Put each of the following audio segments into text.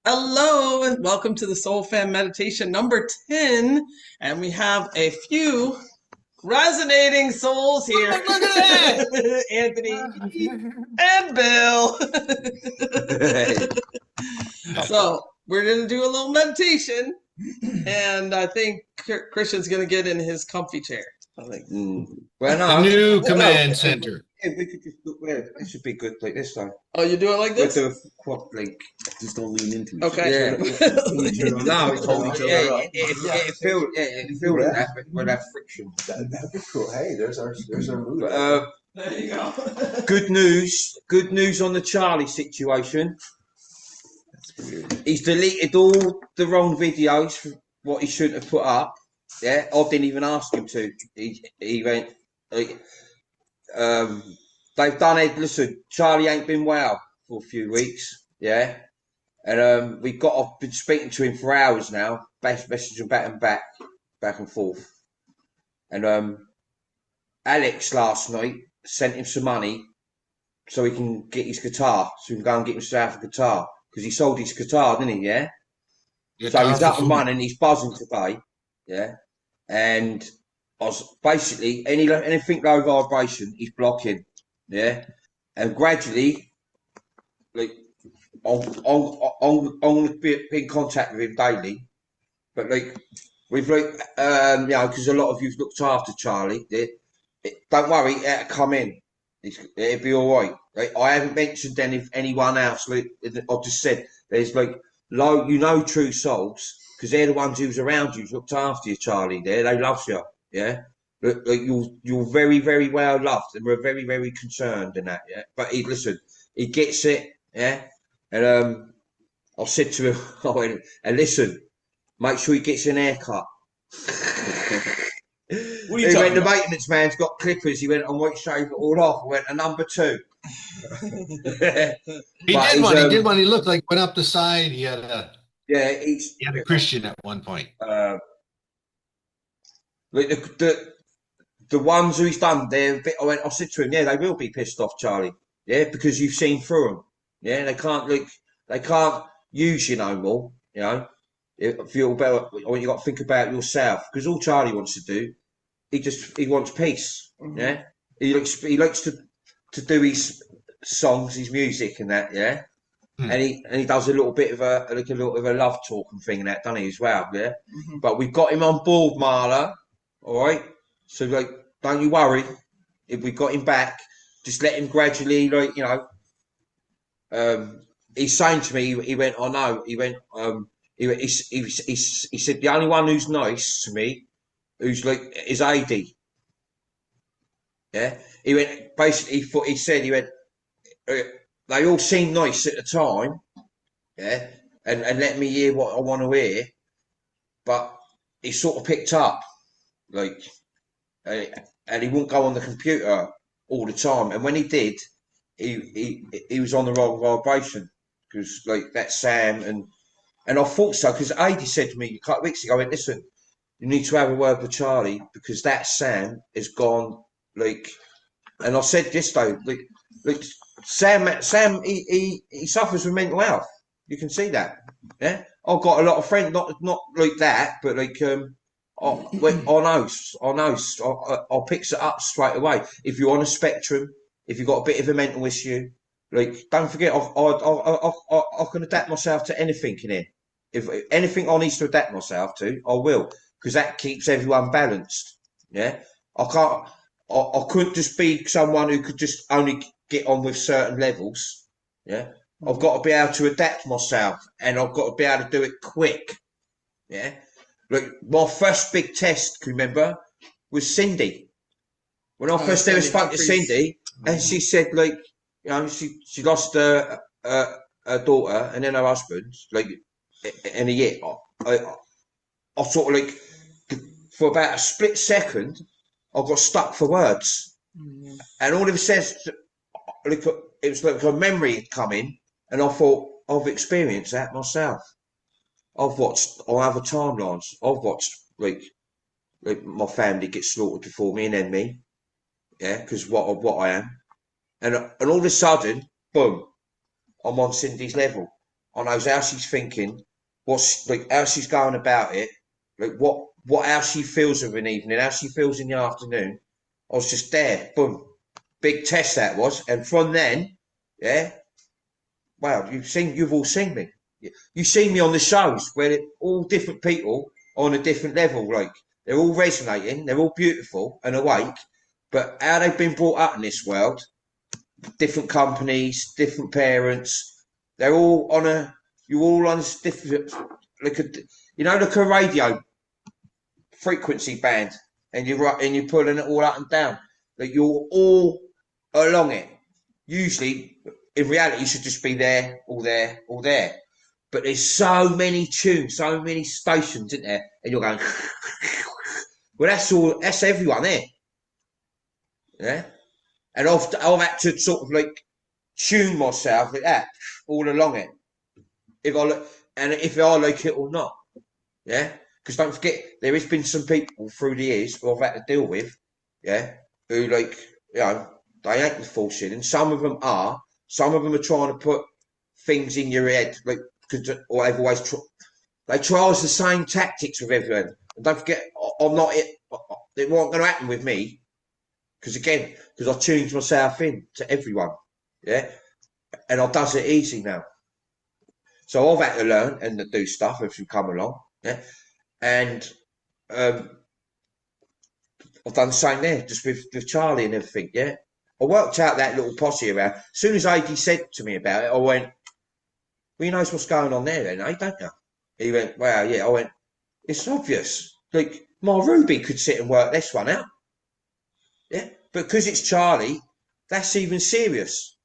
Hello and welcome to the Soul Fam Meditation number 10. And we have a few resonating souls here. Oh, look at Anthony that! and Bill. So we're going to do a little meditation. And I think Christian's going to get in his comfy chair. I think. Well, The no, new well, command center. yeah, we could just look there. It should be good like this time. Oh, you do it like With this? the quad, like, Just don't lean into each Okay. yeah. No, it's Hold all, each other yeah, up. it feel like that, but we'll have friction. That'd be cool. Hey, there's our mood. But, There you go. good news on the Charlie situation. That's weird. He's deleted all the wrong videos for what he shouldn't have put up. Yeah, I didn't even ask him to. He went. Like, they've done it. Listen, Charlie ain't been well for a few weeks. Yeah, and I've been speaking to him for hours now, messaging back and forth. And Alex last night sent him some money so he can get his guitar, so he can go and get himself a guitar because he sold his guitar, didn't he? Yeah. So he's up and running. He's buzzing today. Yeah, and I was basically anything low vibration, he's blocking. Yeah, and gradually, like I'm gonna be in contact with him daily, but like we've because a lot of you've looked after Charlie. Don't worry, it'll come in. It'll be all right. Like, I haven't mentioned anyone else. Like I just said, there's like true souls because they're the ones who's around you, looked after you, Charlie. They love you. Yeah. Like you're very, very well loved, and we're very, very concerned in that. Yeah, but listen, he gets it. Yeah, and I said to him, I went, and listen, make sure he gets an haircut. What are you He talking went, the about? maintenance man's got clippers. He went, I want to shave it all off. I went, a number two. He But did he's, one. He did one. He looked like went up the side. yeah, He had a Christian at one point. Like the ones who he's done, they're a bit. I said to him, yeah, they will be pissed off, Charlie. Yeah, because you've seen through them. Yeah, they can't use you no more. You know, if you're better, you got to think about yourself because all Charlie wants to do, he wants peace. Yeah, he likes to do his songs, his music, and that. Yeah. And he does a little bit of a little bit of a love talking thing and that, doesn't he, as well? Yeah. But we've got him on board, Marla. All right. So like, don't you worry. If we got him back, just let him gradually, like he's saying to me, he went, oh no, he went, he said the only one who's nice to me, who's like, is AD. Yeah. He went basically. He said he went. They all seemed nice at the time, yeah, and let me hear what I want to hear, but he sort of picked up, like, and he wouldn't go on the computer all the time, and when he did, he was on the wrong vibration because like that's Sam and I thought so because Adi said to me a couple of weeks ago, I went, listen, you need to have a word with Charlie because that Sam has gone like, and I said this though, like Sam, he suffers from mental health. You can see that. Yeah, I've got a lot of friends, not like that, but like I know, I'll pick it up straight away. If you're on a spectrum, if you've got a bit of a mental issue, like don't forget, I can adapt myself to anything in here. If anything I need to adapt myself to, I will, because that keeps everyone balanced. Yeah, I can't. I couldn't just be someone who could just only get on with certain levels. Yeah, I've got to be able to adapt myself, and I've got to be able to do it quick. Yeah, like my first big test, can you remember, was Cindy. When I first ever spoke to Cindy, and she said, like, she lost her daughter and then her husband, like, in a year. I sort of like, for about a split second, I got stuck for words. And all of a sudden, like, it was like a memory had come in, and I thought, I've experienced that myself. I've watched on other timelines. I've watched like my family get slaughtered before me and then me. Yeah, because what I am, and all of a sudden, boom, I'm on Cindy's level. I knows how she's thinking, what's like how she's going about it, like what how she feels of an evening, how she feels in the afternoon. I was just there, boom, big test that was, and from then, yeah, wow, you've all seen me. You've seen me on the shows where all different people on a different level, like they're all resonating, they're all beautiful and awake, but how they've been brought up in this world, different companies, different parents, they're all on a, you're all on a different, like a radio frequency band, and you're pulling it all up and down. Like you're all along it. Usually, in reality, you should just be there, all there, all there. But there's so many tunes, so many stations, isn't there? And you're going, well, that's everyone there. Yeah. And I've had to sort of like tune myself like that all along it. If I like it or not. Yeah. Because don't forget, there has been some people through the years who I've had to deal with, yeah, who like, they ain't the full shit. And some of them are trying to put things in your head, like, because they've always they try the same tactics with everyone. And don't forget, I'm not it. It wasn't going to happen with me, because I tuned myself in to everyone, yeah, and I does it easy now. So I've had to learn and to do stuff as we come along, yeah, and I've done the same there, just with Charlie and everything, yeah. I worked out that little posse around. As soon as AD said to me about it, I went, well, you know what's going on there then, eh, don't you? He went, well, yeah. I went, it's obvious. Like, my Ruby could sit and work this one out. Yeah, but because it's Charlie, that's even serious.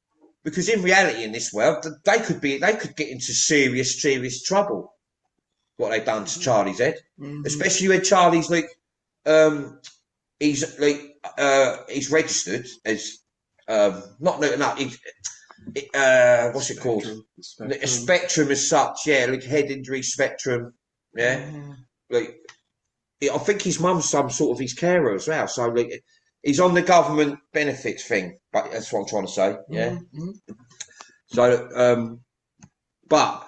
Because in reality, in this world, they could get into serious trouble. What they've done to Charlie's head, especially when Charlie's like, he's registered as not what's it called? A spectrum as such, yeah, like head injury spectrum, yeah. Like, I think his mum's some sort of his carer as well, so like he's on the government benefits thing, but that's what I'm trying to say, yeah. So, but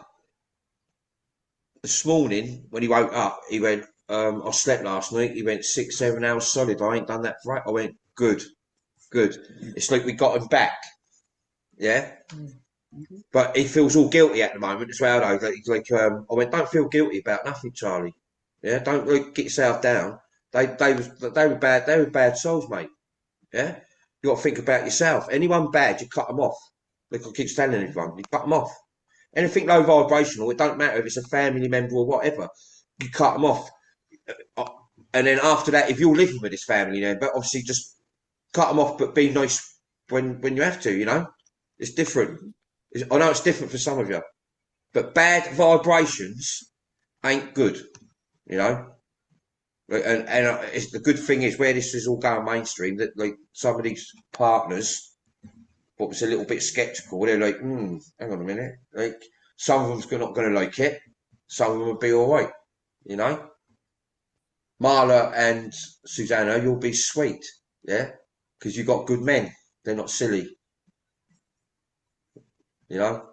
this morning when he woke up, he went, I slept last night. He went 6-7 hours solid. I ain't done that for right. I went, good. It's like we got him back. Yeah. But he feels all guilty at the moment as well, though. He's like, I went, don't feel guilty about nothing, Charlie. Yeah, don't like, get yourself down. They were bad. They were bad souls, mate. Yeah, you got to think about yourself. Anyone bad, you cut them off. Like I keep telling everyone, you cut them off. Anything low vibrational, it don't matter if it's a family member or whatever. You cut them off. And then after that, if you're living with this family member, obviously just cut them off, but be nice when you have to, you know? It's different. I know it's different for some of you, but bad vibrations ain't good, you know? And it's, the good thing is where this is all going mainstream, that like some of these partners, what was a little bit sceptical, they're like, hang on a minute. Like, some of them's not going to like it. Some of them will be all right, you know? Marla and Susanna, you'll be sweet, yeah? Because you've got good men. They're not silly. You know?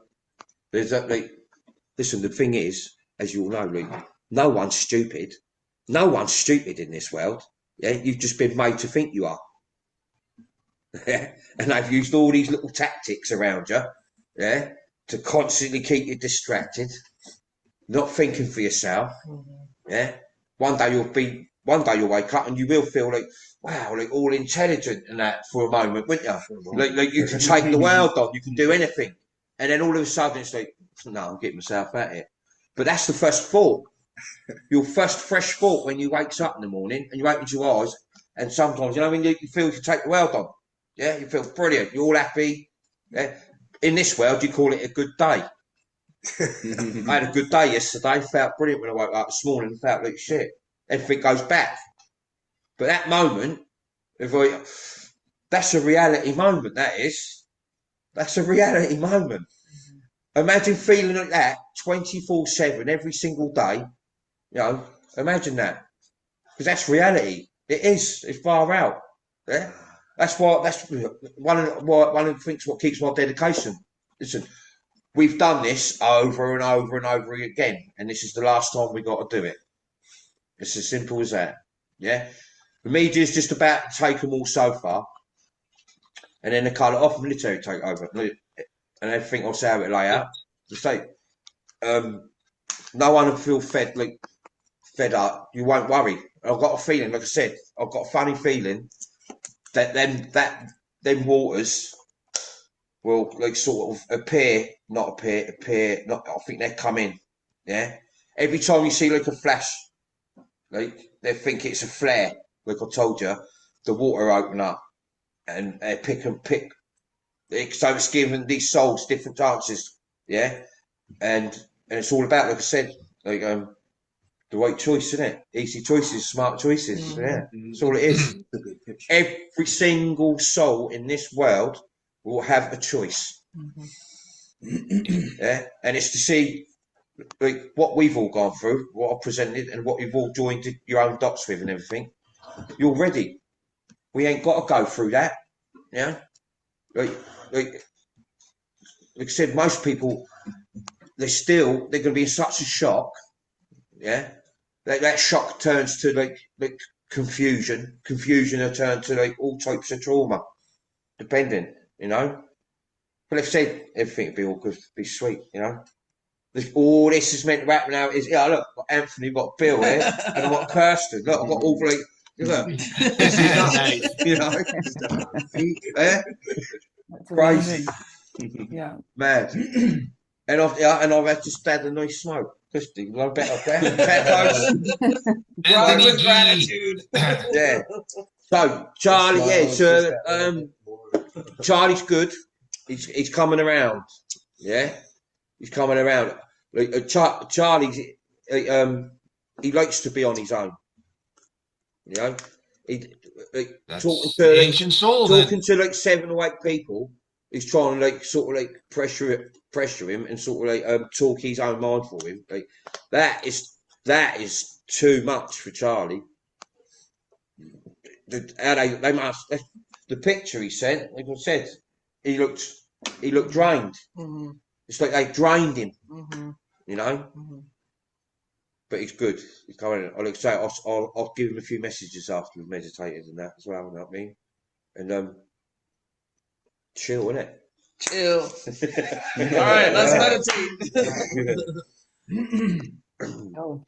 There's that, like, listen, the thing is, as you all know, like, no one's stupid. No one's stupid in this world. Yeah? You've just been made to think you are. Yeah? And they've used all these little tactics around you, yeah? To constantly keep you distracted, not thinking for yourself, yeah? One day you'll wake up and you will feel like, wow, like all intelligent and that for a moment, wouldn't you? Like you can take the world on, you can do anything. And then all of a sudden it's like, no, I'm getting myself at it. But that's the first thought. Your first fresh thought when you wakes up in the morning and you open your eyes, and sometimes, you know, when you feel you can take the world on. Yeah, you feel brilliant, you're all happy. Yeah. In this world, you call it a good day. I had a good day yesterday, felt brilliant when I woke up this morning, felt like shit. Everything goes back. But that moment, that's a reality moment, that is. That's a reality moment. Imagine feeling like that 24/7 every single day. You know, imagine that. Because that's reality. It is. It's far out. Yeah? That's one of the things what keeps my dedication. Listen, we've done this over and over and over again, and this is the last time we got to do it. It's as simple as that. Yeah. The media's just about to take them all so far, and then the colour off military take over, and everything will see how it lay out. The state, no one will feel fed up. You won't worry. I've got a feeling, like I said, I've got a funny feeling that them waters will sort of appear. I think they're coming. Yeah. Every time you see a flash, they think it's a flare. Like I told you, the water open up and pick. So it's giving these souls different chances. Yeah. And it's all about, like I said, the right choice, isn't it? Easy choices, smart choices. Yeah. That's all it is. Every single soul in this world will have a choice. Yeah. And it's to see what we've all gone through, what I presented, and what you've all joined your own dots with and everything. You're ready. We ain't got to go through that. Yeah. Like I said, most people, they're going to be in such a shock. Yeah. That shock turns to confusion. Confusion will turn to all types of trauma, depending, But they've said everything will be all good, be sweet, All this is meant to happen now is, look, I've got Anthony, I've got Bill here, and I've got Kirsten. Look, I've got all look. Crazy. Yeah. Mad. And I've just had a nice smoke. Christy, I better Anthony with G. gratitude. Yeah. So Charlie, Charlie's good. He's coming around. Yeah. He's coming around. Charlie, he likes to be on his own. That's talking the to ancient soul. talking to 7 or 8 people. He's trying to pressure him and talk his own mind for him. That is too much for Charlie. They must. The picture he sent, like I said, he looked drained. Mm-hmm. It's like they drained him. Mm-hmm. Mm-hmm. But he's good. He's coming. I'll give him a few messages after we've meditated and that as well. You know what I mean? And chill, innit? Chill. All right, let's meditate. Oh.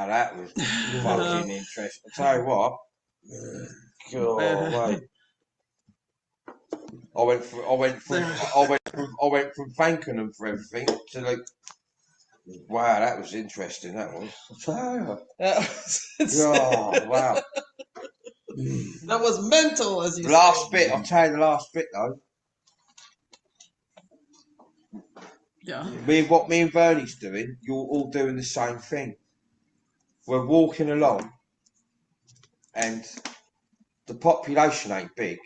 Wow, that was fucking interesting. I tell you what, God, mate. I went from thanking them for everything to like, wow, that was interesting. That was. I tell you. Oh, wow. That was mental, as you Last say. bit, I'll tell you the last bit though. Yeah. What me and Bernie's doing, you're all doing the same thing. We're walking along, and the population ain't big,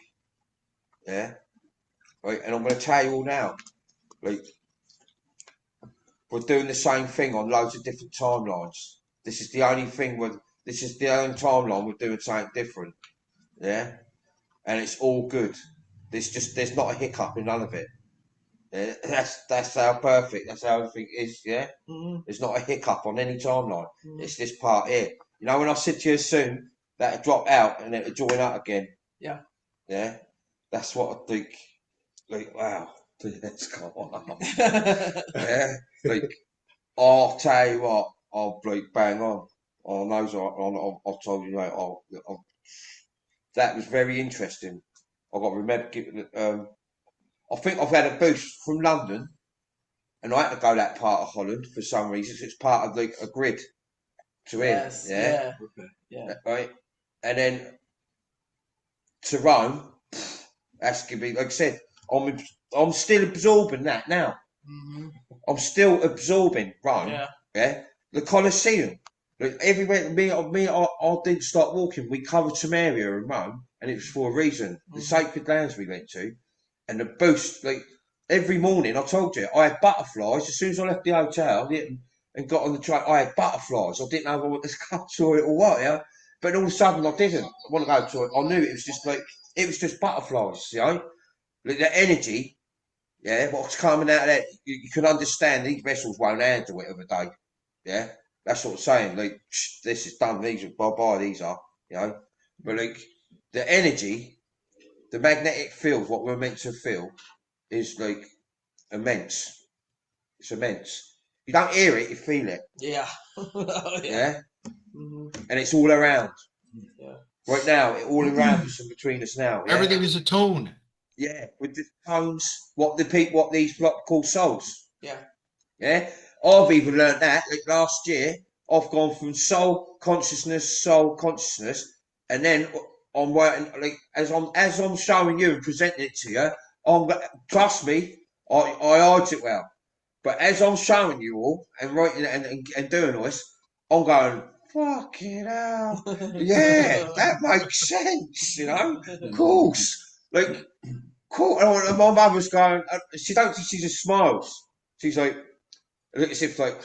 yeah. Right, and I'm going to tell you all now, like, we're doing the same thing on loads of different timelines. This is the only thing this is the only timeline we're doing something different, yeah. And it's all good. There's not a hiccup in none of it. Yeah, that's how perfect. That's how everything is. Yeah, there's not a hiccup on any timeline. It's this part here. You know, when I said to you soon that'll drop out and it'll join up again. Yeah. Yeah, that's what I think. Like, wow, let's go on. Yeah, like, I'll tell you what, I'll like bang on. On those, I've told you, mate. That was very interesting. I got to remember. I think I've had a boost from London, and I had to go that part of Holland for some reason. It's part of like a grid to him. Yeah. Yeah. Right. And then to Rome, that's gonna be like I said. I'm still absorbing that now. I'm still absorbing Rome. Yeah. The Colosseum. Like everywhere, I didn't start walking. We covered some area in Rome, and it was for a reason. The sacred lands we went to. And the boost, like every morning, I told you, I had butterflies. As soon as I left the hotel and got on the train, I had butterflies. I didn't know whether to go to it or what, yeah. But all of a sudden, I didn't want to go to it. I knew it was just butterflies, you know. Like the energy, yeah, what's coming out of that, you can understand these vessels won't handle it of a day, yeah. That's what I'm saying. Like, this is done, these are bye-bye, these are, you know. But like, the energy, the magnetic field, what we're meant to feel, is like immense. It's immense. You don't hear it, you feel it. Yeah. Yeah. And it's all around. Yeah. Right now, all around us and between us now. Yeah? Everything is a tone. Yeah, with the tones, what these block call souls. Yeah. Yeah. I've even learned that. Like last year, I've gone from soul consciousness, and then I'm working like as I'm showing you and presenting it to you. Trust me, I hide it well. But as I'm showing you all and writing and doing all this, I'm going, fucking hell. Yeah, that makes sense, you know? Of course. Like, cool. And my mum was going, she don't think she just smiles. She's like, as if like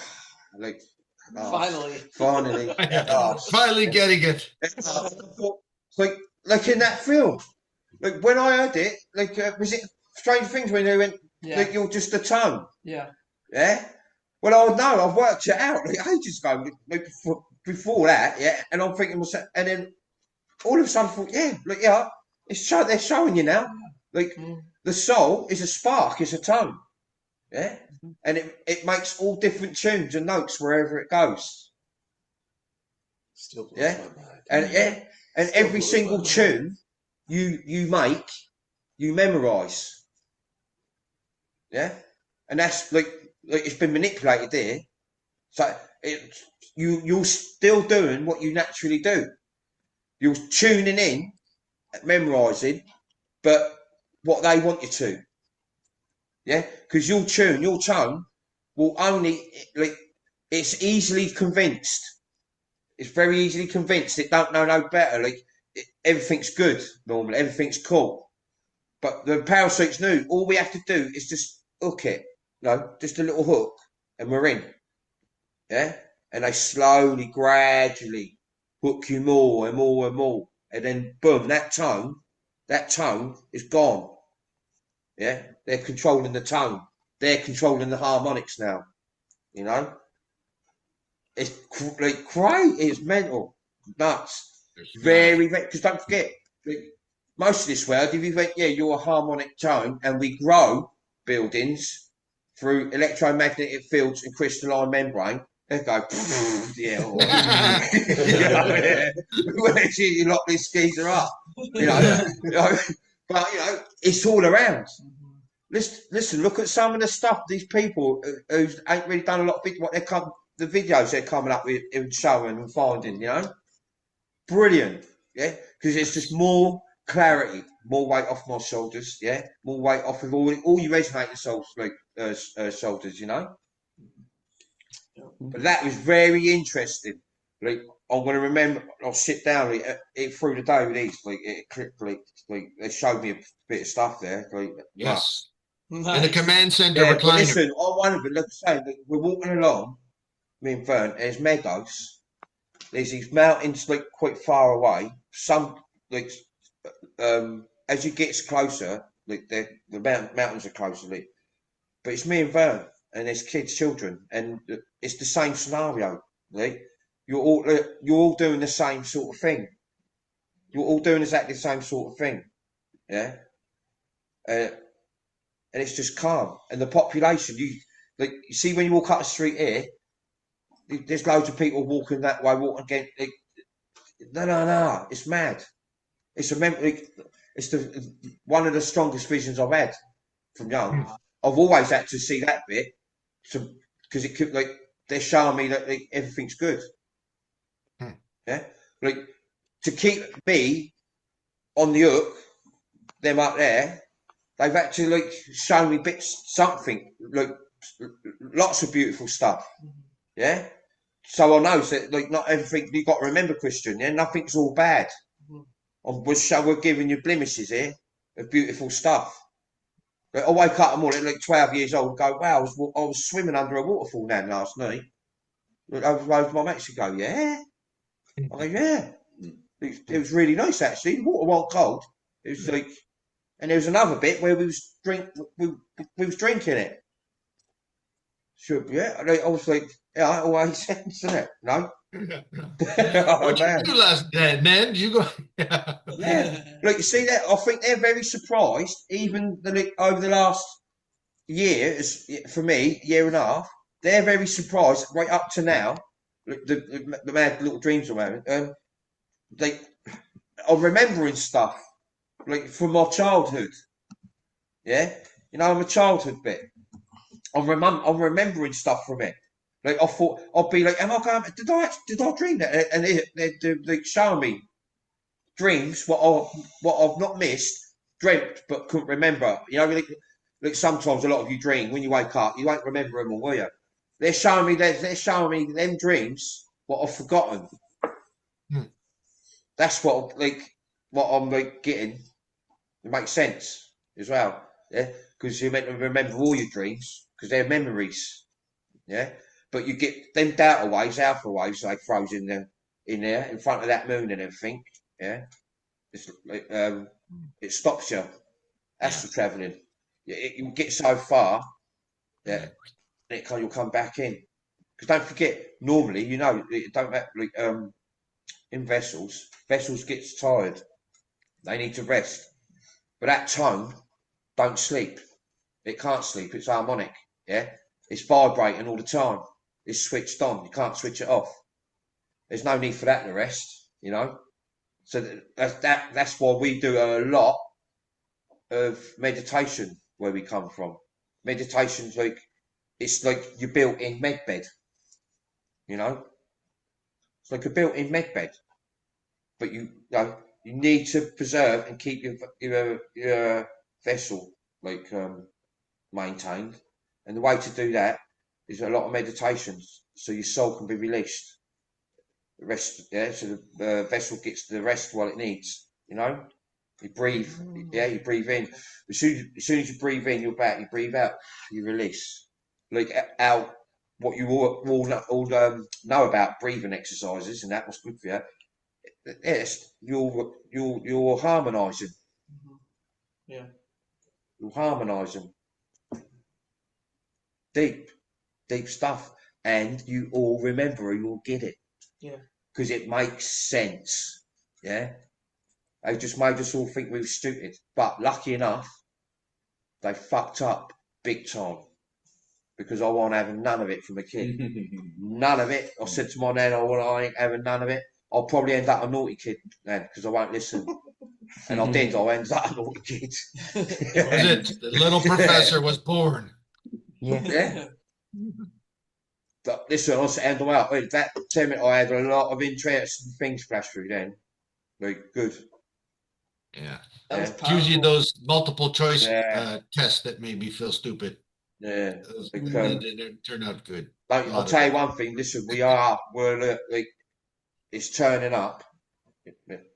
Finally. Finally getting it. Like in that film, like when I heard it, like was it Strange Things when they went, like you're just a tongue. Yeah. Yeah. Well, I know I've worked it out like ages ago, like before that, yeah. And I'm thinking myself, and then all of a sudden, I thought, yeah, like yeah, they're showing you now, like the soul is a spark, is a tongue, yeah, and it makes all different tunes and notes wherever it goes. Still blows Yeah, my mind. and every single tune you make, you memorize. Yeah, and that's like it's been manipulated there. So you're still doing what you naturally do. You're tuning in, memorizing, but what they want you to. Yeah, because your tone will only like it's easily convinced. It's very easily convinced it don't know no better. Like everything's good normally, everything's cool. But the parasuits knew all we have to do is just hook it, just a little hook, and we're in. Yeah, and they slowly, gradually hook you more and more and more, and then boom, that tone is gone. Yeah, they're controlling the tone. They're controlling the harmonics now. You know. It's like crazy. It's mental, nuts. Very, because don't forget, like, most of this world, if you think, yeah, you're a harmonic tone, and we grow buildings through electromagnetic fields and crystalline membrane, They go, yeah, all right. You know, yeah. Where you lock this geezer up, you know, but you know, it's all around. Listen, look at some of the stuff these people who ain't really done a lot of the videos they're coming up with and showing and finding, you know, brilliant, yeah, because it's just more clarity, more weight off my shoulders, yeah, more weight off of all your resonating shoulders, you know. But that was very interesting. Like I'm gonna remember. I'll sit down through the day with these. Like they showed me a bit of stuff there. Like, Yes. Nice. In the command center yeah, but recliner. listen, on one of it, like I say, we're walking along, me and Vern. There's meadows. There's these mountains like quite far away. Some like as you get closer, like the mountains are closer. Like, but it's me and Vern, and there's kids, children, and it's the same scenario. Right? You're all doing the same sort of thing. You're all doing exactly the same sort of thing. Yeah. And it's just calm. And the population, you see when you walk up the street here, there's loads of people walking that way, walking again. No, it's mad. It's one of the strongest visions I've had from young. I've always had to see that bit, because it could they're showing me that everything's good. Yeah, like to keep me on the hook, them up there. They've actually shown me something, lots of beautiful stuff. Yeah. So I know that not everything you got to remember, Christian. Yeah, nothing's all bad. We're giving you blemishes here of beautiful stuff. I wake up in the morning at 12 years old and go, wow, I was swimming under a waterfall now last night. Over my mates would go, yeah. I go, yeah. It was really nice actually. The water wasn't cold. It was and there was another bit where we was drinking it. Sure, yeah. I was like, yeah, it always sense, isn't it? No. What'd you do last night, man? You go. Yeah. Like you see that? I think they're very surprised. Even over the last year, for me, year and a half, they're very surprised right up to now. The mad little dreams around. I'm remembering stuff from my childhood. Yeah, my childhood bit. I'm remembering stuff from it. I thought I'd be like, am I going? Did I dream that? And they're showing me dreams what I've not missed, dreamt but couldn't remember. Sometimes a lot of you dream when you wake up, you won't remember them all, will you? They're showing me them dreams what I've forgotten. That's what I'm getting. It makes sense as well, yeah, because you're meant to remember all your dreams because they're memories, yeah. But you get them delta waves, alpha waves, they throws in there in front of that moon and everything, yeah. It's it stops you astral traveling. You get so far, yeah, and you'll come back in. Because don't forget, normally it don't matter. In vessels gets tired. They need to rest. But that tone don't sleep. It can't sleep. It's harmonic. Yeah, it's vibrating all the time. It's switched on. You can't switch it off. There's no need for that to rest. So that's why we do a lot of meditation where we come from. Meditation's it's like your built-in med bed. It's like a built-in med bed. But you need to preserve and keep your vessel maintained, and the way to do that is a lot of meditations, so your soul can be released. The rest, yeah, so the vessel gets the rest while it needs. You breathe, yeah, you breathe in. As soon as you breathe in, you're back. You breathe out, you release. Out what you all know about breathing exercises, and that was good for you. Yes, you're harmonizing. Yeah. You're harmonizing. Deep stuff. And you all remember, you all get it. Yeah. Because it makes sense. Yeah. They just made us all think we were stupid. But lucky enough, they fucked up big time. because I wasn't having none of it from a kid. None of it. I said to my nan, I ain't having none of it. I'll probably end up a naughty kid then because I won't listen. And I did. I ended up a naughty kid. Was it the little professor was born? Yeah. But listen, I said, that 10 minutes, I had a lot of interesting things flash through then. Very good. Yeah. That was It's usually powerful. those multiple choice Yeah. tests that made me feel stupid. Yeah. Those Like, didn't turn out good. I'll tell you one thing. Listen, we're like, it's turning up.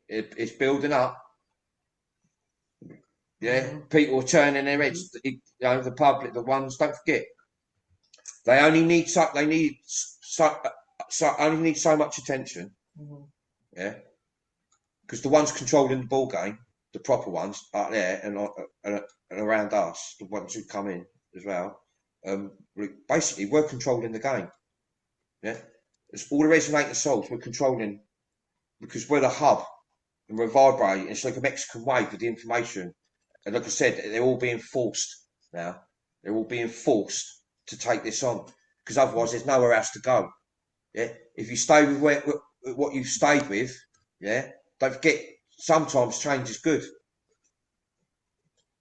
It's building up. Yeah, people are turning their heads. You know, the public, the ones. Don't forget, they only need so only need so much attention. Yeah, because the ones controlling the ball game, the proper ones, are there and around us, the ones who come in as well. Basically, we're controlling the game. Yeah, it's all the resonating souls we're controlling because we're the hub and we're vibrating. It's like a Mexican wave with the information. And like I said, they're all being forced now. They're all being forced to take this on because otherwise there's nowhere else to go. Yeah, if you stay with what you've stayed with, yeah, don't forget sometimes change is good.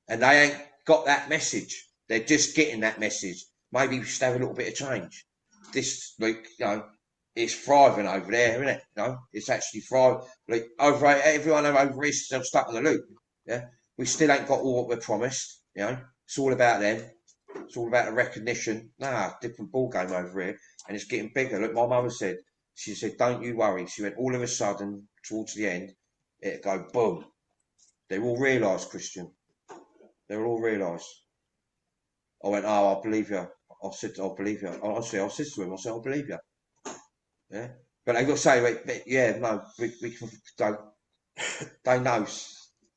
And they ain't got that message. They're just getting that message. Maybe we should have a little bit of change. This, like, you know, it's thriving over there, isn't it? You know, it's actually thriving. Like everyone over here is still stuck in the loop. Yeah. We still ain't got all what we're promised, you know. It's all about them. It's all about the recognition. Different ball game over here, and it's getting bigger. Look, my mother said, she said, "Don't you worry." She went, all of a sudden, towards the end, it'd go boom. They all realised, Christian. They all realised. I went, "Oh, I believe you." I said, "I believe you." I said to him, "I said, I believe you." Yeah, but they got to say, "Yeah, no, we can." They know.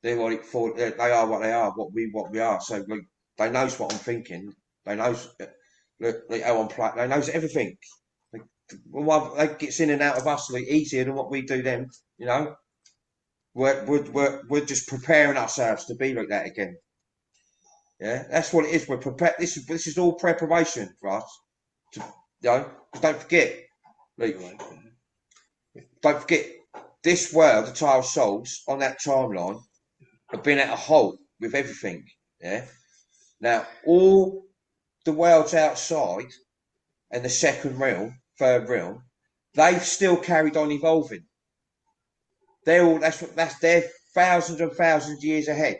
They are what they are, what we are. So like, they knows what I'm thinking. They knows how I'm playing. They knows everything. They gets in and out of us like easier than what we do them. You know, we're just preparing ourselves to be like that again. Yeah, that's what it is. We're prepared. This is all preparation for us. To, you know, don't forget. Like, don't forget. This world, the Tower of Souls, on that timeline, have been at a halt with everything. Yeah. Now, all the worlds outside and the second realm, third realm, they've still carried on evolving. They're all they're thousands and thousands of years ahead.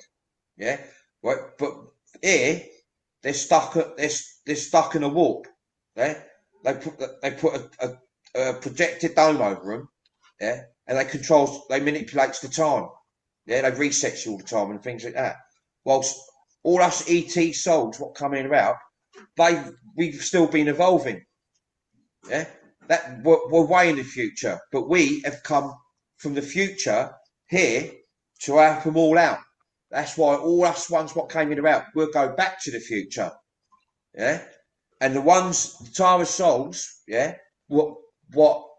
Yeah. Right. But here they're stuck in a warp. Yeah. They put a projected dome over them. Yeah. And they manipulates the time. Yeah, they reset you all the time and things like that. Whilst all us ET souls, what coming about, we've still been evolving. Yeah, that we're way in the future, but we have come from the future here to help them all out. That's why all us ones what came in about, we'll go back to the future. Yeah, and the ones, the Tower of Souls, yeah, what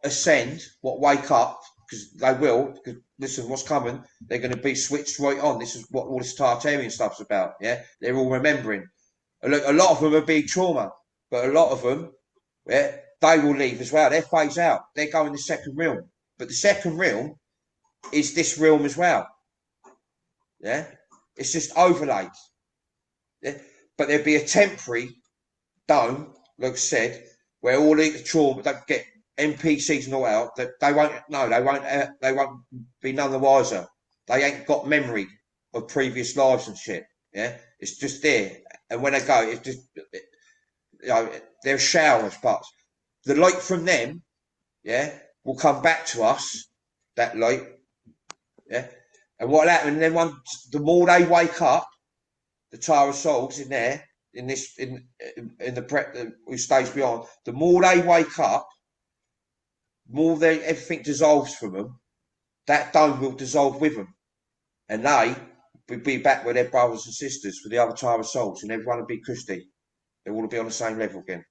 ascend, what wake up, because they will. Because listen, what's coming? They're going to be switched right on. This is what all this Tartarian stuff's about. Yeah, they're all remembering. A lot of them are being trauma, but a lot of them, yeah, they will leave as well. They phase out. They go in the second realm, but the second realm is this realm as well. Yeah, it's just overlaid. Yeah, but there'd be a temporary dome, like I said, where all the trauma don't get NPCs and all out. That they won't be none the wiser. They ain't got memory of previous lives and shit. Yeah, it's just there, and when they go, it's just they're showers, but the light from them, yeah, will come back to us. That light, yeah, and what happened? And then the more they wake up, the Tower of Souls in there, in the prep who stays beyond, the more they wake up, more everything dissolves from them. That dome will dissolve with them, and they will be back with their brothers and sisters for the other Tower of Souls, and everyone will be Christy. They will be on the same level again.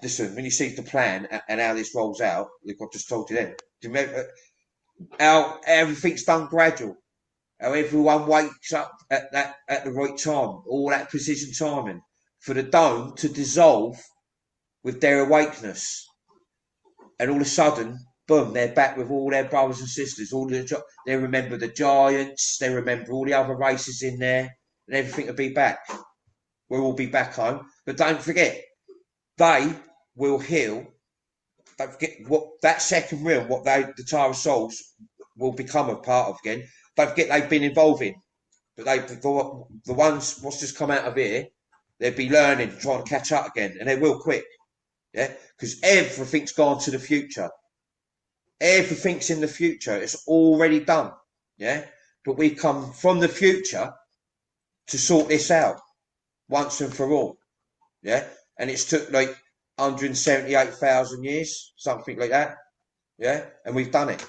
Listen, when you see the plan and how this rolls out, like I just told you then, do you remember how everything's done gradual? how everyone wakes up at the right time, all that precision timing, for the dome to dissolve with their awakeness, and all of a sudden, boom, they're back with all their brothers and sisters. They remember the giants, they remember all the other races in there, and everything will be back. We'll all be back home. But don't forget, they will heal. Don't forget what that second realm, what the Tower of Souls will become a part of again. Don't forget they've been evolving, but the ones what's just come out of here, they'll be learning, trying to catch up again, and they will quick. Yeah, because everything's gone to the future. Everything's in the future. It's already done. Yeah, but we've come from the future to sort this out once and for all. Yeah, and it's took like 178,000 years, something like that. Yeah, and we've done it.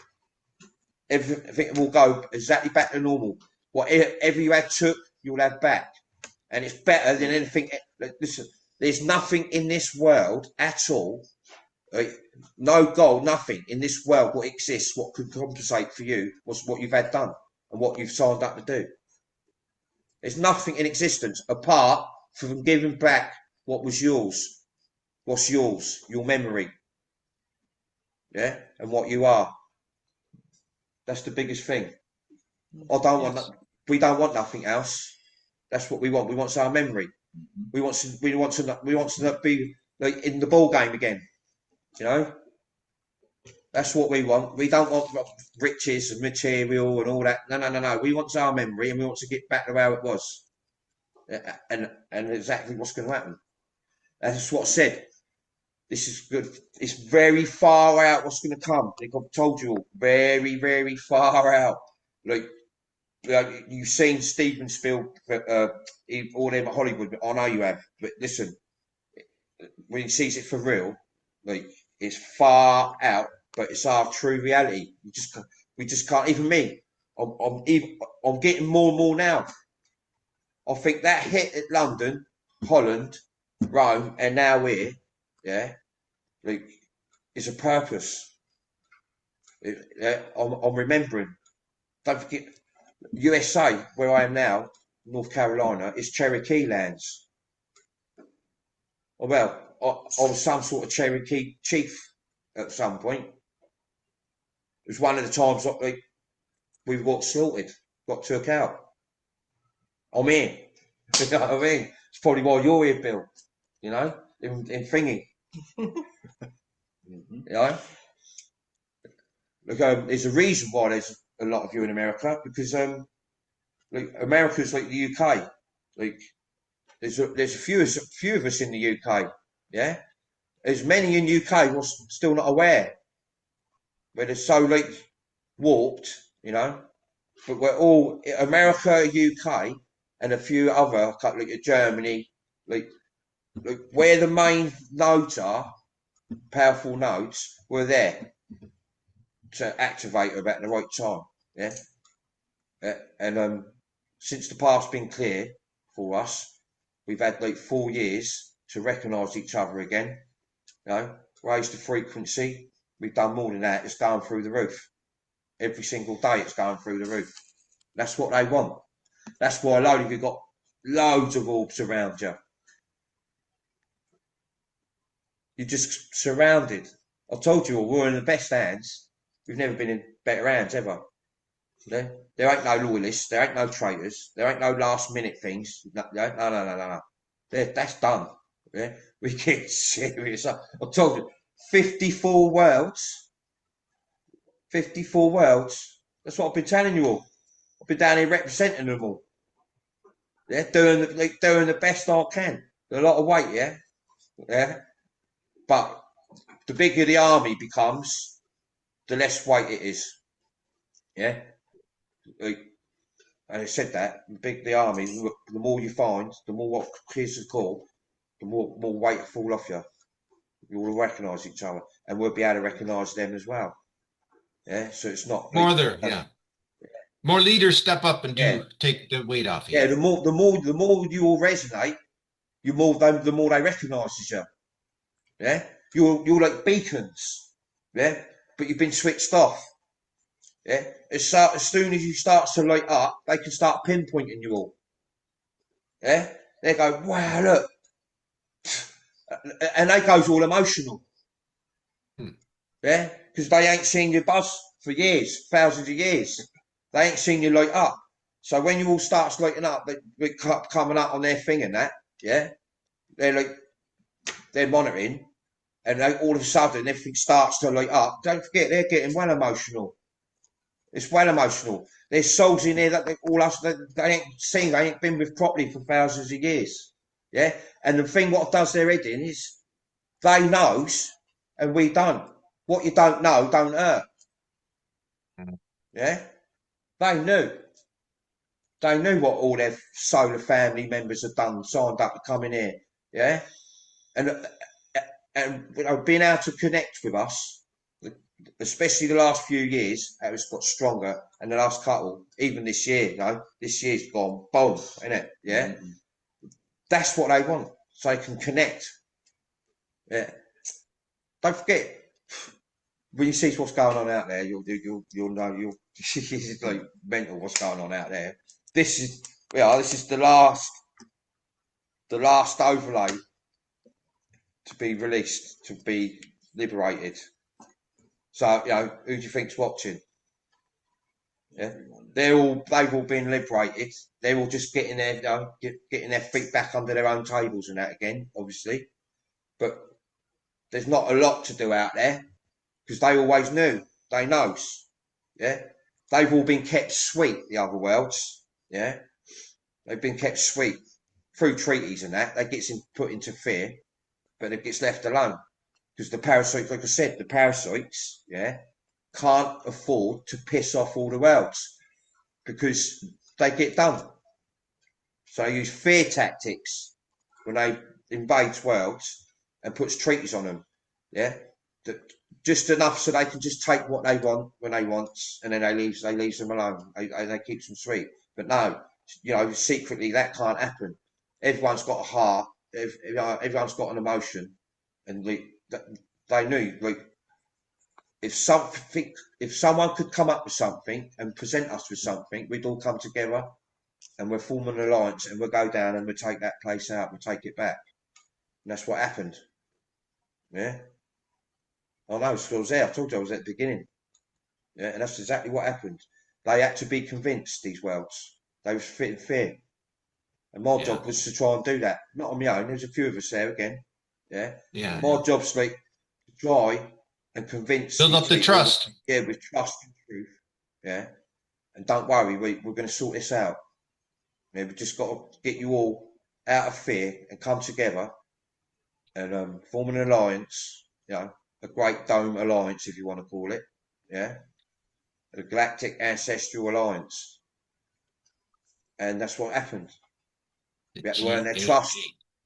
Everything will go exactly back to normal. Whatever you had took, you'll have back, and it's better than anything. Listen, there's nothing in this world at all. No gold, nothing in this world what exists, what could compensate for you was what you've had done and what you've signed up to do. There's nothing in existence apart from giving back what was yours. What's yours? Your memory. Yeah, and what you are. That's the biggest thing. We don't want nothing else. That's what we want. We want our memory. We want to be like in the ball game again. You know, that's what we want. We don't want riches and material and all that. No. We want our memory, and we want to get back to how it was, and exactly what's going to happen. That's what I said. This is good. It's very far out. What's going to come? Like I've told you all, very, very far out. Like you've seen Steven Spielberg, all them at Hollywood. But I know you have. But listen, when he sees it for real, like. It's far out, but it's our true reality. We just can't. Even me, I'm getting more and more now. I think that hit at London, Holland, Rome, and now here, yeah, like, is a purpose. I'm remembering. Don't forget, USA, where I am now, North Carolina, is Cherokee lands. Well. I was some sort of Cherokee chief at some point. It was one of the times like we got slaughtered, got took out. I'm here. You know what I mean? It's probably why you're here, Bill. You know, in thingy. You know, look, there's a reason why there's a lot of you in America because like America's like the UK. Like there's a few of us in the UK. Yeah, there's many in UK who are still not aware, where they're so like warped, you know. But we're all America, UK, and a few other like Germany, like where the main nodes are, powerful nodes, we're there to activate them at the right time. Yeah, and since the path's been clear for us, we've had like 4 years to recognise each other again, you know, raise the frequency. We've done more than that. It's going through the roof. Every single day it's going through the roof. That's what they want. That's why a load of you got loads of orbs around you. You're just surrounded. I told you all, we're in the best hands. We've never been in better hands ever. There ain't no loyalists. There ain't no traitors. There ain't no last minute things. No. That's done. Yeah, we get serious. I told you, 54 worlds. 54 worlds. That's what I've been telling you all. I've been down here representing them all. Yeah, doing the best I can. A lot of weight, yeah. But the bigger the army becomes, the less weight it is. Yeah. And I said that the army, the more you find, the more what clears the call, the more weight will fall off you. You will recognise each other, and we'll be able to recognise them as well. Yeah, so it's not more there. Yeah, more leaders step up and take the weight off. Yeah, the more you all resonate, the more they recognise you. Yeah, you're like beacons. Yeah, but you've been switched off. Yeah, as soon as you start to light up, they can start pinpointing you all. Yeah, they go, wow, look, and they goes all emotional. Yeah, because they ain't seen you buzz for years, thousands of years. They ain't seen you light up. So when you all starts lighting up, they coming up on their thing and that, yeah, they're monitoring, and all of a sudden everything starts to light up. Don't forget, they're getting well emotional. It's well emotional. There's souls in there that they ain't seen, they ain't been with properly for thousands of years. Yeah, and the thing what does their head in is they knows and we don't. What you don't know don't hurt. Yeah, they knew. They knew what all their solar family members had done, signed up to come in here. Yeah, and you know, being able to connect with us, especially the last few years, it's got stronger. And the last couple, even this year, you know, this year's gone boom, isn't it? Yeah, that's what they want, so they can connect. Yeah, don't forget when you see what's going on out there, you'll know it's like mental what's going on out there. This is the last overlay to be released, to be liberated. So, you know, who do you think's watching? Yeah, they've all been liberated. They're all just getting their, you know, getting their feet back under their own tables and that again, obviously. But there's not a lot to do out there because they always knew. They knows. Yeah, they've all been kept sweet. The other worlds. Yeah, they've been kept sweet through treaties and that. They gets put into fear, but it gets left alone. Because the parasites, like I said, the parasites, yeah, can't afford to piss off all the worlds because they get done. So they use fear tactics when they invade worlds and puts treaties on them, yeah, just enough so they can just take what they want when they want, and then they leave them alone. They keep them sweet. But no, you know, secretly that can't happen. Everyone's got a heart. Everyone's got an emotion, and they knew, like, if someone could come up with something and present us with something, we'd all come together and we'll form an alliance and we'll go down and we'll take that place out, we'll take it back. And that's what happened. Yeah. I know, I was there. I told you I was at the beginning. Yeah, and that's exactly what happened. They had to be convinced, these worlds. They was fitting fear. And my job was to try and do that. Not on my own. There's a few of us there again. Yeah. Yeah. My job's like to try and convince. Build up the trust. Yeah, with trust and truth. Yeah. And don't worry, we're going to sort this out. Yeah, we just got to get you all out of fear and come together and form an alliance. You know, a Great Dome Alliance, if you want to call it. Yeah. The Galactic Ancestral Alliance. And that's what happened. We had to earn their trust,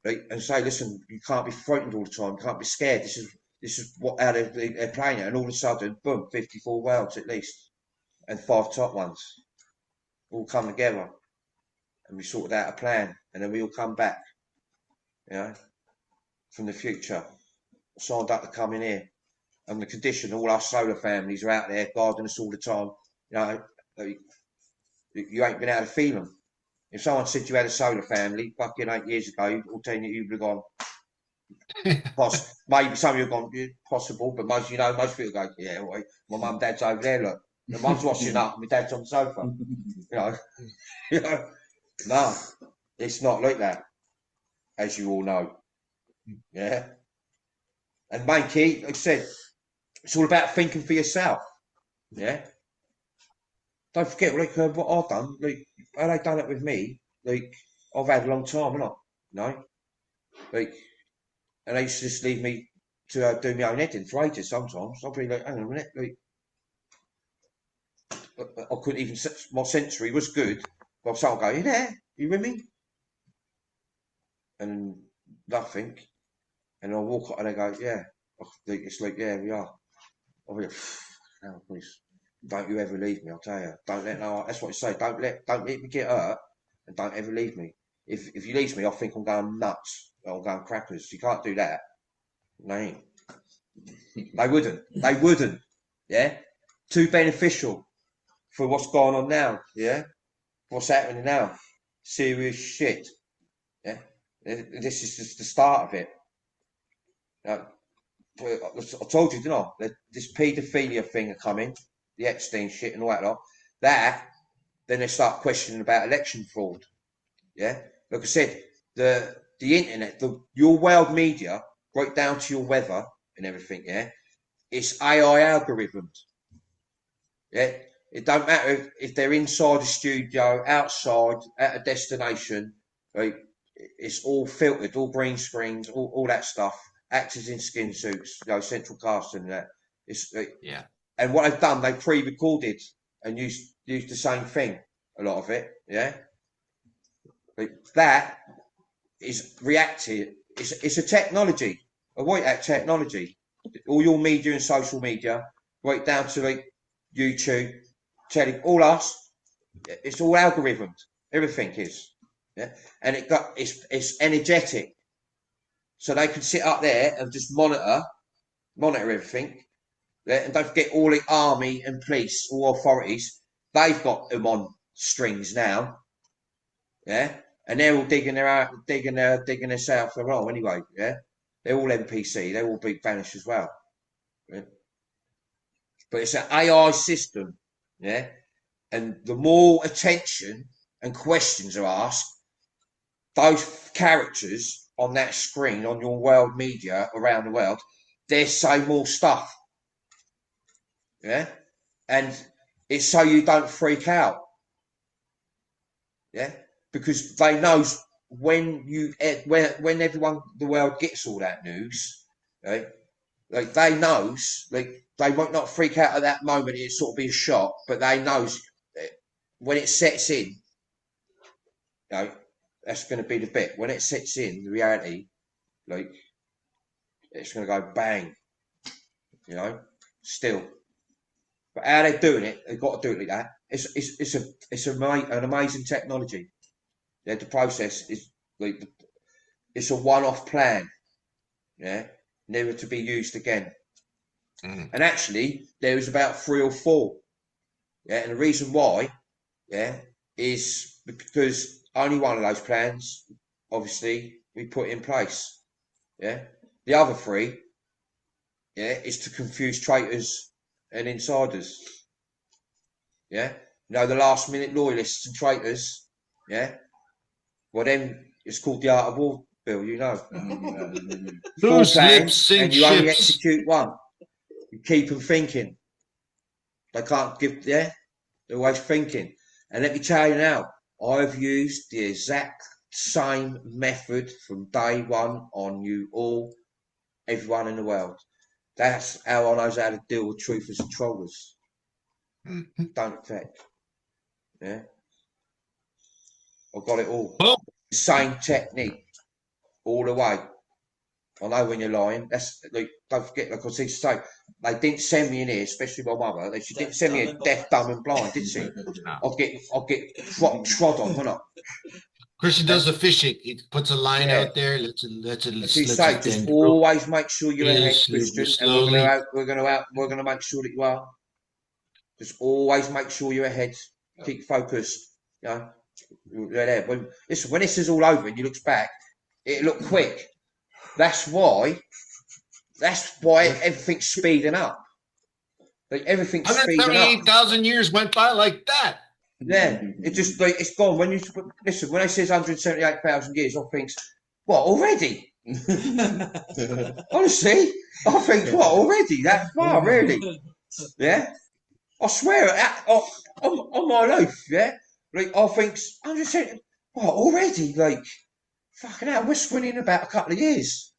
right? And say, listen, you can't be frightened all the time. You can't be scared. This is what how they're playing it. And all of a sudden, boom, 54 worlds at least, and 5 top ones all come together, and we sorted out a plan, and then we all come back, you know, from the future, signed up to come in here, and the condition, all our solar families are out there guarding us all the time. You know, you ain't been able to feel them. If someone said you had a solar family fucking 8 years ago, or 10 years, you'd have gone. Maybe some of you have gone, yeah, possible, but most people go, yeah, wait, my mum and dad's over there, look. My mum's washing up, my dad's on the sofa. You know, no, it's not like that, as you all know. Yeah. And main key, like I said, it's all about thinking for yourself. Yeah. Don't forget, like, what I've done, like, how they done it with me, like, I've had a long time, haven't I? No? Like, and they used to just leave me to do my own editing for ages sometimes. I'll be like, hang on a minute, like, I couldn't even, my sensory was good, but someone go, you there? You with me? And nothing. And I'll walk up and they go, yeah. It's like, yeah, we are. I'll be like, oh, please. Don't you ever leave me, I'll tell you. Don't let no. That's what I say. Don't let me get hurt, and don't ever leave me. If you leave me, I think I'm going nuts. I'm going crackers. You can't do that. No, they wouldn't. They wouldn't. Yeah, too beneficial. for what's going on now. Yeah, what's happening now? Serious shit. Yeah, this is just the start of it. I told you, didn't I? That this paedophilia thing are coming, the Epstein shit and all that lot. That then they start questioning about election fraud. Yeah, like I said, the internet, your world media, right down to your weather and everything. Yeah, it's AI algorithms. Yeah, it don't matter if they're inside a studio, outside, at a destination. Right, it's all filtered, all green screens, all that stuff. Actors in skin suits, central casting and that. It's Yeah. And what they've done, they pre-recorded and used the same thing. A lot of it, yeah. That is reactive. It's a technology, a white hat technology. All your media and social media, right down to like YouTube, telling all us, it's all algorithms. Everything is, yeah. And it's energetic, so they can sit up there and just monitor everything. Yeah? And don't forget all the army and police, all authorities, they've got them on strings now. Yeah, and they're all digging themselves along anyway. Yeah, they're all NPC. They're all big vanish as well. Yeah? But it's an AI system. Yeah, and the more attention and questions are asked, those characters on that screen on your world media around the world, they say more stuff. Yeah, and it's so you don't freak out. Yeah, because they know when everyone the world gets all that news, right? Like they knows, like they might not freak out at that moment. It sort of be a shock, but they knows when it sets in. That's going to be the bit when it sets in the reality. Like it's going to go bang. Still. But how they're doing it, they've got to do it like that. It's an amazing technology. Yeah, the process is like it's a one-off plan. Yeah, never to be used again. And actually, there was about 3 or 4. Yeah, and the reason why, yeah, is because only one of those plans, obviously, we put in place. Yeah, the other 3, yeah, is to confuse traitors and insiders. Yeah, the last-minute loyalists and traitors. Yeah, well then it's called the Art of War, Bill. Loose plan, lips sink and you only ships. execute one. You keep them thinking. They can't give. Yeah, they're always thinking. And let me tell you now, I've used the exact same method from day one on you all, everyone in the world. That's how I know how to deal with truthers and trollers. Don't affect. Yeah. I've got it all. Boom. Same technique. All the way. I know when you're lying. That's like, don't forget, like I used to say, they didn't send me in here, especially my mother. She didn't send me in deaf, dumb, and blind, did she? I'd get trod on, wouldn't I? Christian does the fishing. He puts a line out there, lets it As you say, just always make sure you're ahead, Christian, and we're gonna make sure that you are. Just always make sure you're ahead. Keep focused. There. When this is all over and you look back, it look quick. That's why everything's speeding up. Like everything's speeding up. 178,000 years went by like that. Yeah, it just like it's gone. When you listen, when it says 178,000 years, I think, what already? Honestly, I think what already that far, really? Yeah, I swear on my life, yeah. Like I think 170. What already? Like fucking hell, we're sprinting about a couple of years.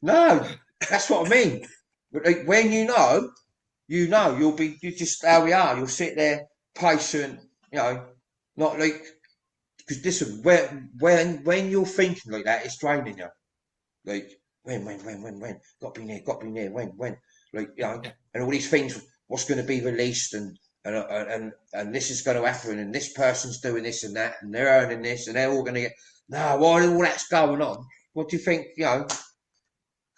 No, that's what I mean. But like, when you'll just how we are. You'll sit there patient, not like because listen, when you're thinking like that, it's draining you. Like when, got to be near, when, like and all these things. What's going to be released and this is going to happen and this person's doing this and that and they're earning this and they're all going to get while all that's going on. What do you think?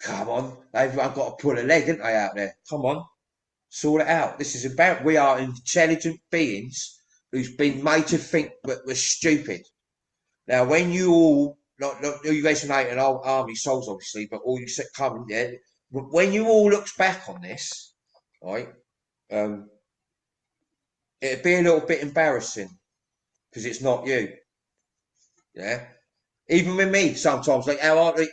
Come on, they've got to pull a leg, haven't they, out there? Come on. Sort it out. This is about, we are intelligent beings who's been made to think that we're stupid. Now, when you all, not you resonate and army souls, obviously, but all you come, yeah, when you all looks back on this, right, it'd be a little bit embarrassing because it's not you. Yeah. Even with me, sometimes, like how I make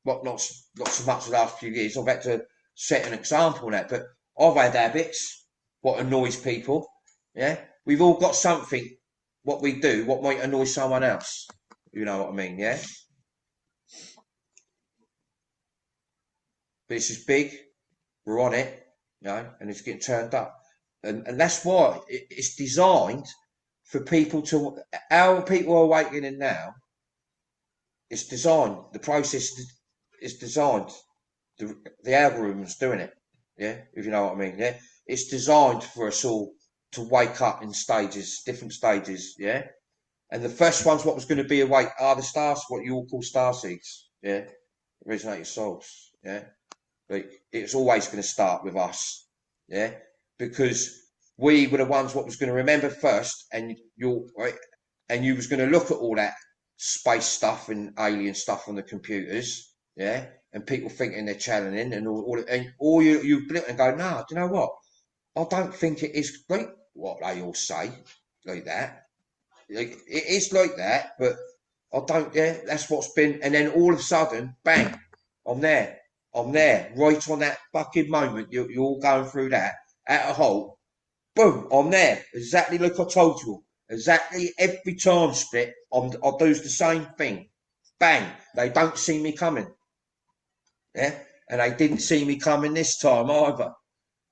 not so much the last few years, I've had to set an example in that, but I've had habits, what annoys people. Yeah. We've all got something, what we do, what might annoy someone else. You know what I mean? Yeah. But this is big. We're on it, you know, and it's getting turned up. And that's why it's designed for people to, our people are awakening now. It's designed, the process is designed, the algorithm's doing it, yeah, if you know what I mean, yeah. It's designed for us all to wake up in stages, different stages, yeah. And the first ones, what was going to be awake are the stars, what you all call star seeds, yeah, originating souls, yeah. Like, it's always going to start with us, yeah, because we were the ones what was going to remember first, and you was going to look at all that space stuff and alien stuff on the computers, yeah, and people thinking they're challenging and all you blink and go, no, do you know what? I don't think it is like what they all say, like that. Like, it is like that, but I don't. Yeah, that's what's been. And then all of a sudden, bang, I'm there, right on that fucking moment. You're all going through that at a halt. Boom, I'm there, exactly like I told you. Exactly every time split, I do the same thing. Bang, they don't see me coming. Yeah, and they didn't see me coming this time either.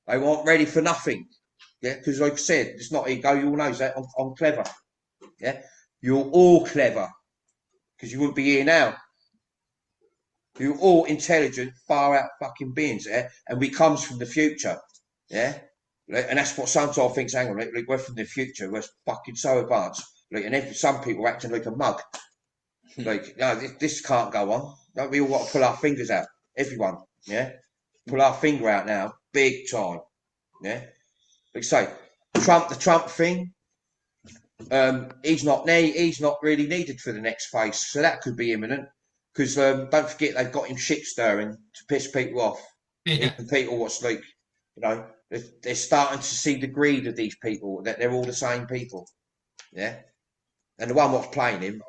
They weren't ready for nothing. Yeah, because like I said, it's not ego. You all know that I'm clever. Yeah, you're all clever because you wouldn't be here now. You're all intelligent, far out fucking beings. Yeah, and we comes from the future. Yeah. And that's what sometimes I think, hang on, like we're from the future, we're fucking so advanced. Like, and some people are acting like a mug. Like, no, this can't go on. Don't we all got to pull our fingers out? Everyone, yeah? Pull our finger out now, big time. Yeah? Like say, the Trump thing, he's not really needed for the next phase. So that could be imminent. Because don't forget they've got him shit stirring to piss people off. Yeah. Even people what's like, you know, they're starting to see the greed of these people, that they're all the same people. Yeah. And the one what's playing him,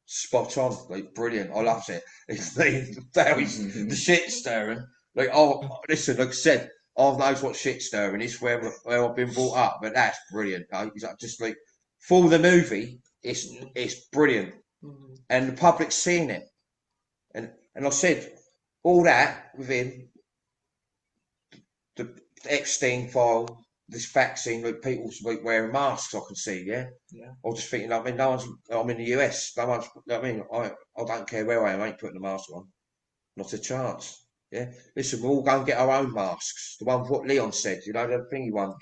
spot on, like brilliant. I love it. It's the shit stirring. Like, oh, listen, like I said, I knows what shit stirring is where I've been brought up, but that's brilliant. He's like, just like for the movie, it's brilliant. And the public's seeing it. And I said, all that with him, the Epstein file, this vaccine, like people wearing masks, I can see, yeah. I was just thinking, I mean, I'm in the US, no one's, I mean, I don't care where I am, I ain't putting a mask on, not a chance, yeah. Listen, we'll all go and get our own masks. The one what Leon said, you know, the thingy one,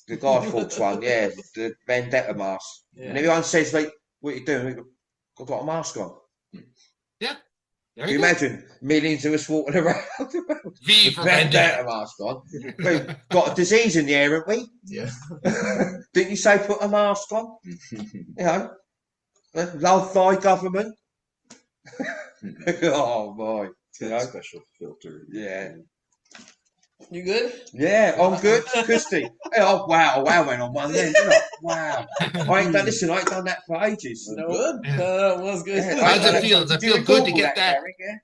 the Guy Fawkes one, yeah, the Vendetta mask. Yeah. And everyone says, like, what are you doing? I've got a mask on. Yeah. Can you imagine millions of us walking around V for Vendetta mask on? We've got a disease in the air, haven't we? Yeah. Didn't you say put a mask on? You know, love thy government. Oh boy, you know? Special filter. Yeah. You good? Yeah, I'm good. Christy. Oh wow, went on one then, didn't I? Wow. I ain't done that for ages. No, good. That was good. Yeah. How's it feel? Does it feel good to get that? Gary, yeah?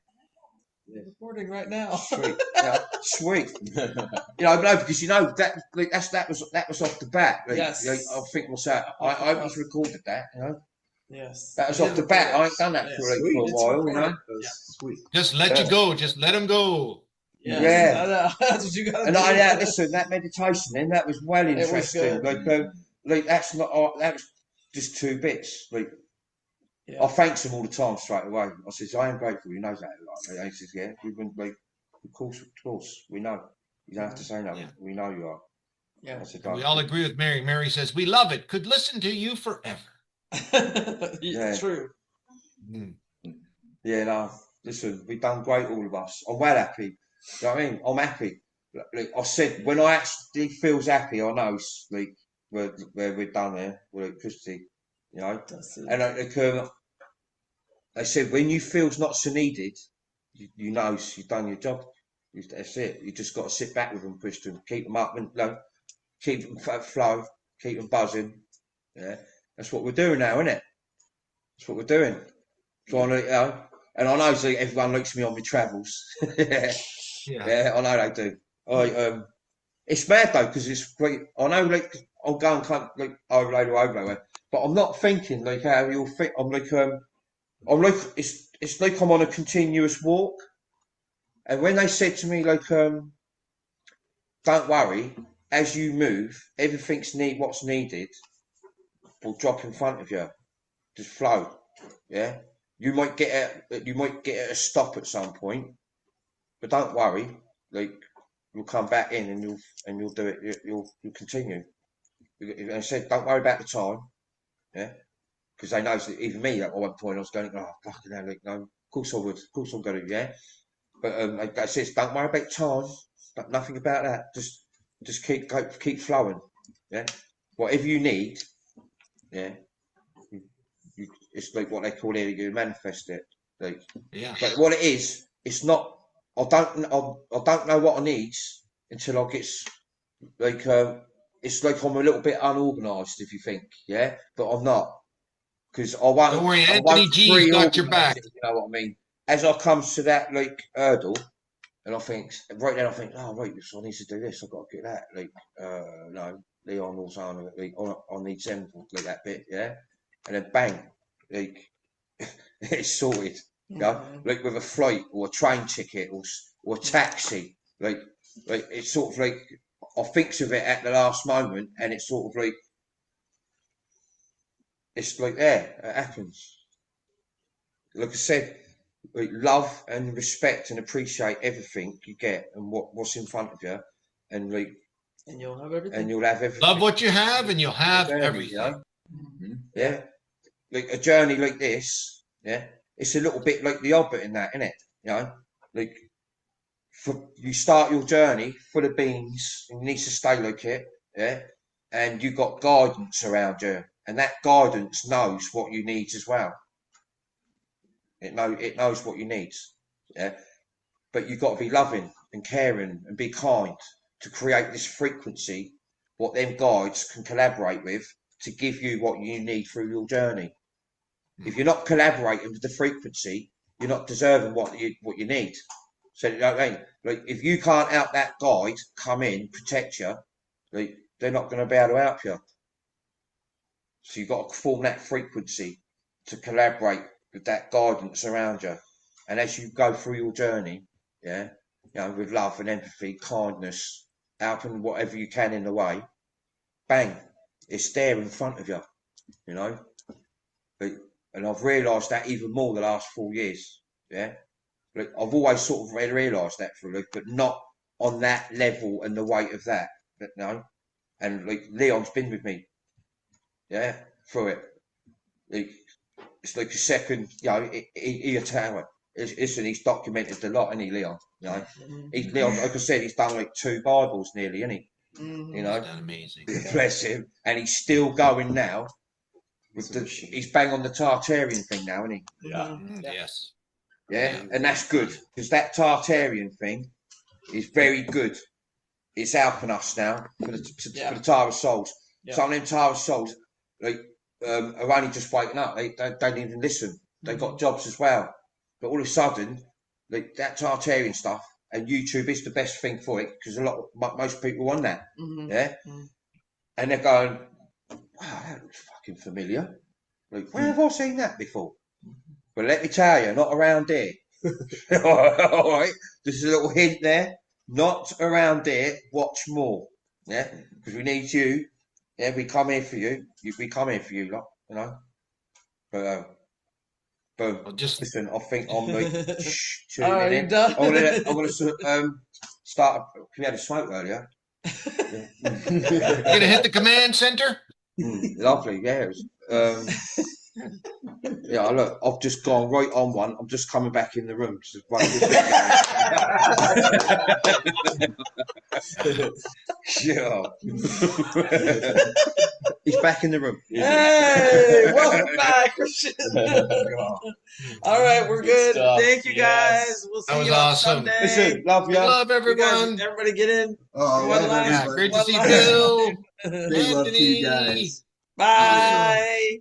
Recording right now. Sweet. Yeah, sweet. You know, no, because you know that like, that was off the bat. Like, yes. Like, I think myself, I was recorded that. You know. Yes. That was off the bat. I ain't done that for a while. You know. Sweet. Just let you go. Just let him go. Yes. Yeah. That's what you got to do. And listen, that meditation then, that was well interesting. Like that's not, that was just 2 bits. Like, I thanks him all the time straight away. I says, I am grateful. He knows that. Like, he says, yeah, we've been like, of course, we know. You don't have to say nothing. Yeah. We know you are. Yeah. Said, we all agree with Mary. Mary says, we love it. Could listen to you forever. Yeah. True. Yeah, no. Listen, we've done great, all of us. I'm well happy. You know what I mean? I'm happy. Like I said, when I actually feels happy, I know it's like we're done there with electricity, you know. That's it. And they said when you feels not so needed, you know you've done your job. That's it. You just got to sit back with them, Christian. Keep them up and keep them flow, keep them buzzing. Yeah, that's what we're doing now, isn't it? That's what we're doing. Trying to, you know, and I know everyone looks at me on my travels. Yeah. Yeah, I know they do. It's mad though because it's great. I know, like I'm going kind of like overload, but I'm not thinking like how you'll think. I'm like it's like I'm on a continuous walk. And when they said to me like don't worry, as you move, what's needed will drop in front of you. Just flow. Yeah, you might get at a stop at some point, but don't worry. Like you'll come back in and you'll do it. You'll continue. And I said, don't worry about the time. Yeah, because they know that even me at one point I was going, oh fucking hell, like, no, of course I would, of course I'm going to, yeah. But I said, don't worry about time. Nothing about that. Just keep flowing. Yeah, whatever you need. Yeah, it's like what they call here. You manifest it. Like, Yeah. but what it is, it's not. I don't know what I need until I get like it's like I'm a little bit unorganised if you think, yeah, but I'm not because Don't worry, Anthony G's got your back. it, you know what I mean? As I comes to that like hurdle, and I think right then I think, oh wait, so I need to do this. I've got to get that. Like, no, Leon or something. Like, I need them like that bit, yeah, and then bang, like it's sorted. You know, like with a flight or a train ticket or a taxi, like it's sort of like I thinks of it at the last moment, and it's sort of like it's like it happens. Like I said, like love and respect and appreciate everything you get and what's in front of you, and like And you'll have everything. and you'll have everything. Love what you have, and you'll have journey, everything. you know? Yeah, like a journey like this. Yeah, it's a little bit like the Hobbit in that, isn't it? You know, like. You start your journey full of beans, and you need to stay like it, yeah. And you got guidance around you, and that guidance knows what you need as well. It knows what you need, yeah. But you've got to be loving and caring and be kind to create this frequency, what them guides can collaborate with to give you what you need through your journey. If you're not collaborating with the frequency, you're not deserving what you need. So you know what I mean? Like if you can't help that guide come in, protect you, like they're not going to be able to help you. So you've got to form that frequency to collaborate with that guidance around you. And as you go through your journey, yeah, you know, with love and empathy, kindness, helping whatever you can in the way, bang, it's there in front of you, you know. And I've realised that even more the last 4 years, yeah. Like I've always sort of realised that for Luke, but not on that level and the weight of that. But no, and like Leon's been with me, yeah, through it. Like it's like a second, you know, he a tower. Listen, he's documented a lot, isn't he, Leon? You know, Leon, like I said, he's done like 2 Bibles nearly, isn't he? You know, That's amazing. bless him, and he's still going now. He's bang on the Tartarian thing now, isn't he? Yeah. Yes. Yeah, and that's good because that Tartarian thing is very good. It's helping us now for the Tara Souls. Yeah. Some of them Tara Souls like are only just waking up. They don't even listen. They've got jobs as well. But all of a sudden, like that Tartarian stuff and YouTube is the best thing for it because most people want that. Yeah, and they're going, wow, that looks fucking familiar. Like, where have I seen that before? But let me tell you, not around here. All right, just a little hint there. Not around here. Watch more. Yeah, because we need you. Yeah, we come here for you. We come here for you, lot. You know. But boom. Well, just Listen, I think I'm like tuning Are you in. done? I want to start. We had a smoke earlier. you're gonna hit the command center. Lovely, yeah. It was, Yeah, look, I've just gone right on one. I'm just coming back in the room. To run this yeah. He's back in the room. Hey, welcome back, Christian. All right, we're good. stuff. Thank you Yes. guys. We'll see That was you on awesome. Sunday. Listen, love Good you. love, You guys, everyone. everybody get in. Oh, One love last- Yeah, everybody. great to one see last- Bill. Big love to you Anthony. guys. Bye.